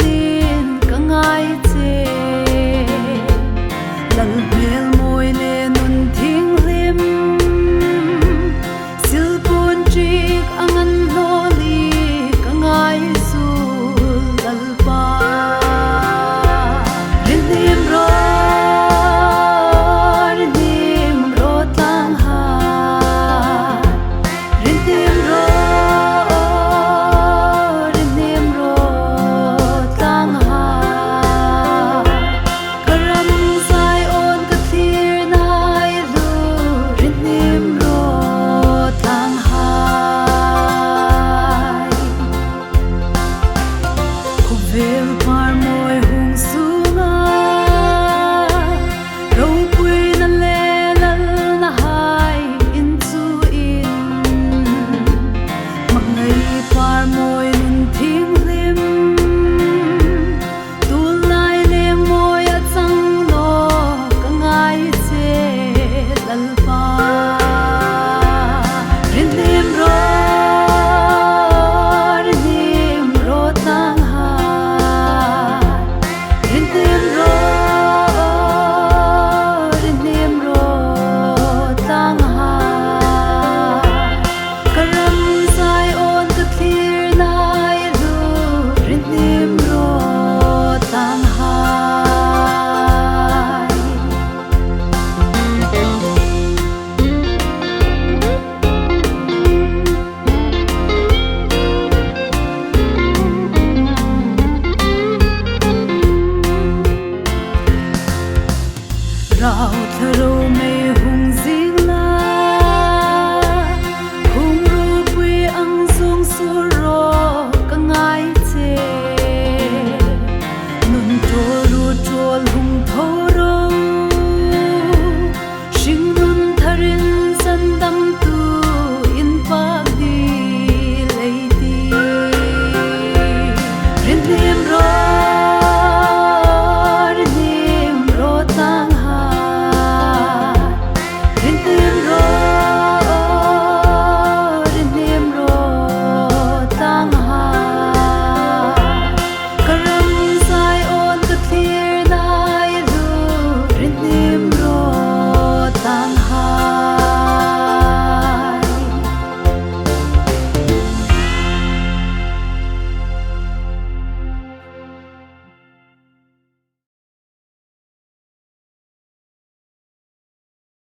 nín cả ngày chê lần mel môi lên nun thing lim sil pun trik angan loli cả ngày su dal pa rin nim ro tang ha rin nim ro tang ha karam sai on ka thir nai lu rin nim ro tang ha ko vel par moi hung su nga ro pui na le lal na hai in chu in mag ngai par moi nun thing lim tu lai leng moi a chang lo ka ngai che lal pa rin nim ro tang ha rin nim ro tang ha karam sai on ka thir nai lu rin nim ro tang ha rao tharo